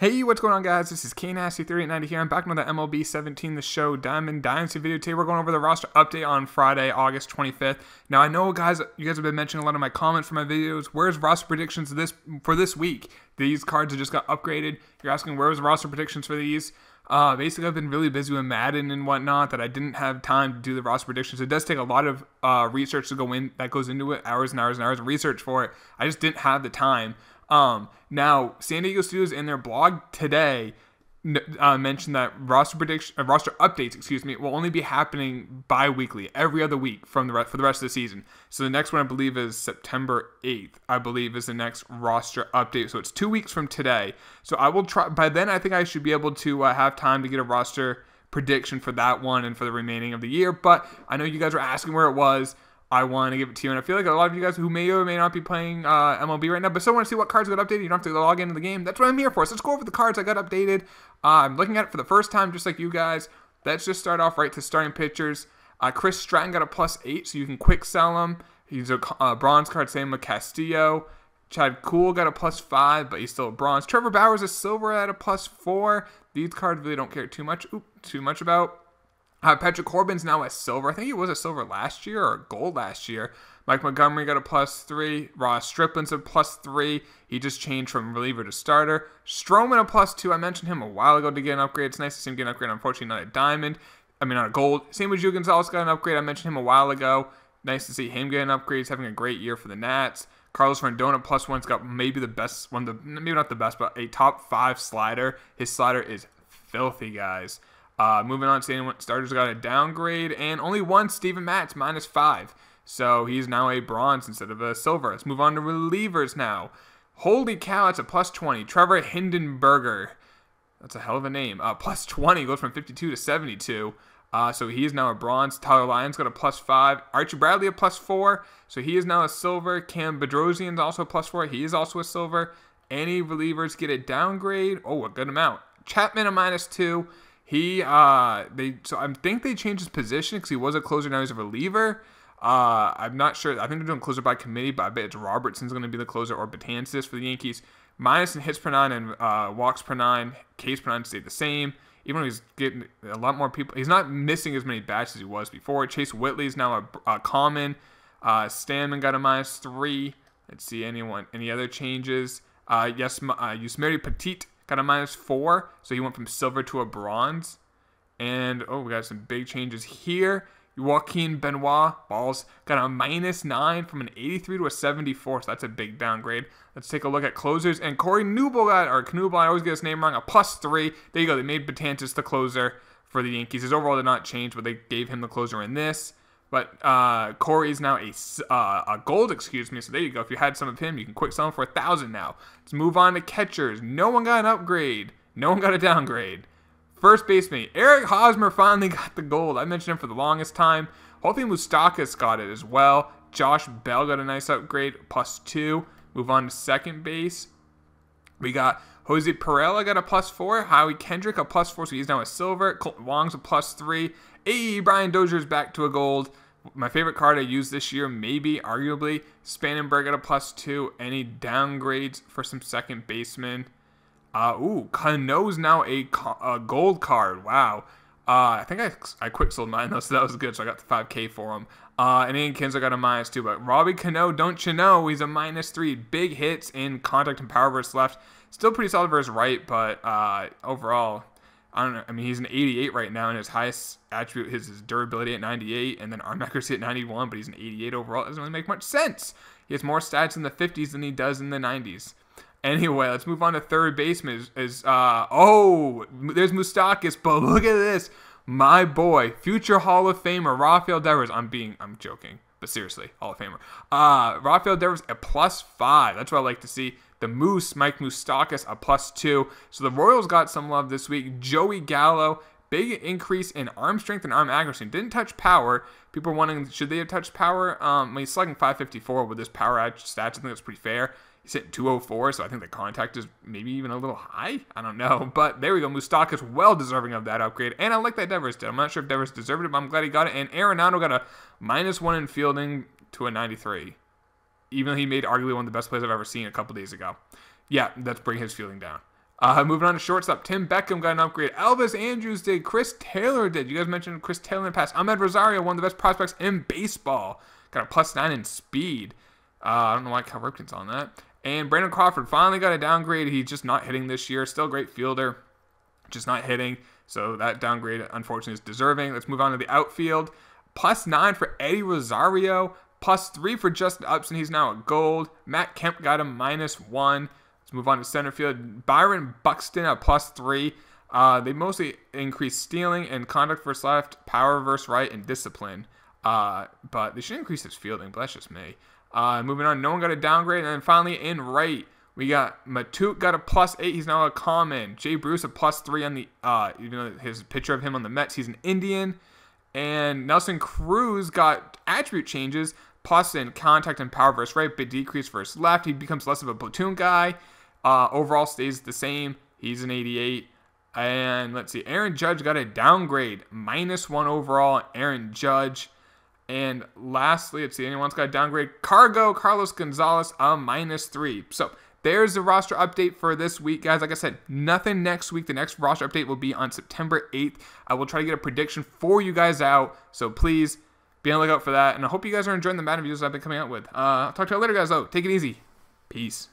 Hey, what's going on, guys? This is KNasty3890 here. I'm back with another MLB 17 The Show Diamond Dynasty video. Today we're going over the roster update on Friday, August 25th. Now, I know, you guys have been mentioning a lot of my comments for my videos. Where's roster predictions for this week? These cards have just got upgraded. You're asking where's the roster predictions for these? Basically, I've been really busy with Madden and whatnot that I didn't have time to do the roster predictions. It does take a lot of research that goes into it, hours and hours and hours of research for it. I just didn't have the time. Now, San Diego Studios in their blog today mentioned that roster updates, will only be happening bi-weekly, every other week for the rest of the season. So the next one, I believe, is September 8th, I believe, is the next roster update. So it's 2 weeks from today. So I will try, by then I think I should be able to have time to get a roster prediction for that one and for the remaining of the year. But I know you guys were asking where it was. I want to give it to you, and I feel like a lot of you guys who may or may not be playing MLB right now, but still want to see what cards got updated. You don't have to log into the game. That's what I'm here for. So let's go over the cards I got updated. I'm looking at it for the first time, just like you guys. Let's just start off right to starting pitchers. Chris Stratton got a +8, so you can quick sell him. He's a bronze card, same with Castillo. Chad Kuhl got a +5, but he's still a bronze. Trevor Bauer is a silver at a +4. These cards really don't care too much about. Patrick Corbin's now a silver. I think he was a silver last year or a gold last year. Mike Montgomery got a +3. Stripling's a +3. He just changed from reliever to starter. Stroman a +2. I mentioned him a while ago to get an upgrade. It's nice to see him get an upgrade. Unfortunately, not a diamond. Not a gold. Same with Joey Gonzalez got an upgrade. I mentioned him a while ago. Nice to see him get an upgrade. He's having a great year for the Nats. Carlos Rendon +1's got maybe the best one, maybe not the best, but a top 5 slider. His slider is filthy, guys. Moving on, starters got a downgrade, and only one, Steven Matz, -5. So he's now a bronze instead of a silver. Let's move on to relievers now. Holy cow, it's a +20. Trevor Hildenberger. That's a hell of a name. +20, goes from 52 to 72. So he is now a bronze. Tyler Lyons got a +5. Archie Bradley a +4. So he is now a silver. Cam Bedrosian's also a +4. He is also a silver. Any relievers get a downgrade? Oh, a good amount. Chapman a -2. I think they changed his position because he was a closer, now he's a reliever. I'm not sure. I think they're doing closer by committee, but I bet it's Robertson's going to be the closer, or Betances for the Yankees. Minus in hits per 9 and walks per 9. Ks per 9 stayed the same. Even though he's getting a lot more people, he's not missing as many bats as he was before. Chase Whitley is now a common. Stanman got a -3. Let's see any other changes. Yusmeiro Petit got a -4, so he went from silver to a bronze. And, we got some big changes here. Joaquin Benoit, balls, got a -9 from an 83 to a 74, so that's a big downgrade. Let's take a look at closers. And Corey Knebel I always get his name wrong, a +3. There you go, they made Betances the closer for the Yankees. His overall did not change, but they gave him the closer in this. But Corey is now a gold, so there you go. If you had some of him, you can quick sell him for 1,000 now. Let's move on to catchers. No one got an upgrade. No one got a downgrade. First baseman, Eric Hosmer finally got the gold. I mentioned him for the longest time. Hopefully Moustakas got it as well. Josh Bell got a nice upgrade, +2. Move on to second base. We got Jose Perella got a +4. Howie Kendrick a +4, so he's now a silver. Colton Wong's a +3. Brian Dozier's back to a gold. My favorite card I used this year, maybe, arguably. Spannenberg got a +2. Any downgrades for some second basemen? Cano's now a gold card. Wow. I think I quick sold mine though, so that was good. So I got the 5K for him. And Ian Kinsler got a -2. But Robbie Cano, don't you know, he's a -3. Big hits in contact and power versus left. Still pretty solid versus right, but overall, I don't know. He's an 88 right now, and his highest attribute is his durability at 98, and then arm accuracy at 91, but he's an 88 overall. It doesn't really make much sense. He has more stats in the 50s than he does in the 90s. Anyway, let's move on to third baseman. There's Moustakas, but look at this. My boy, future Hall of Famer, Rafael Devers. I'm joking, but seriously, Hall of Famer. Rafael Devers, a +5. That's what I like to see. The Moose, Mike Moustakas, a +2. So the Royals got some love this week. Joey Gallo, big increase in arm strength and arm accuracy. Didn't touch power. People are wondering, should they have touched power? He's slugging .554 with his power stats. I think that's pretty fair. He's hitting .204, so I think the contact is maybe even a little high. I don't know. But there we go. Moustakas well deserving of that upgrade. And I like that Devers did. I'm not sure if Devers deserved it, but I'm glad he got it. And Arenado got a -1 in fielding to a 93. Even though he made arguably one of the best plays I've ever seen a couple days ago. Yeah, let's bring his fielding down. Moving on to shortstop, Tim Beckham got an upgrade. Elvis Andrews did. Chris Taylor did. You guys mentioned Chris Taylor in the past. Ahmed Rosario, one of the best prospects in baseball. Got a +9 in speed. I don't know why Cal Ripken's on that. And Brandon Crawford finally got a downgrade. He's just not hitting this year. Still a great fielder, just not hitting. So that downgrade, unfortunately, is deserving. Let's move on to the outfield. +9 for Eddie Rosario. +3 for Justin Upson. He's now a gold. Matt Kemp got a -1. Let's move on to center field. Byron Buxton at +3. They mostly increased stealing and conduct versus left, power versus right, and discipline. But they should increase his fielding, but that's just me. Moving on, no one got a downgrade. And then finally, in right, we got Matute got a +8. He's now a common. Jay Bruce a +3 on the, even though his picture of him on the Mets, he's an Indian. And Nelson Cruz got attribute changes, plus in contact and power versus right, but decrease versus left. He becomes less of a platoon guy. Overall stays the same. He's an 88. And let's see, Aaron Judge got a downgrade, -1 overall. Aaron Judge. And lastly, let's see, anyone's got a downgrade. Carlos Gonzalez, a -3. So there's the roster update for this week, guys. Like I said, nothing next week. The next roster update will be on September 8th. I will try to get a prediction for you guys out. So please be on the lookout for that. And I hope you guys are enjoying the Madden videos I've been coming out with. I'll talk to you later, guys, though. Take it easy. Peace.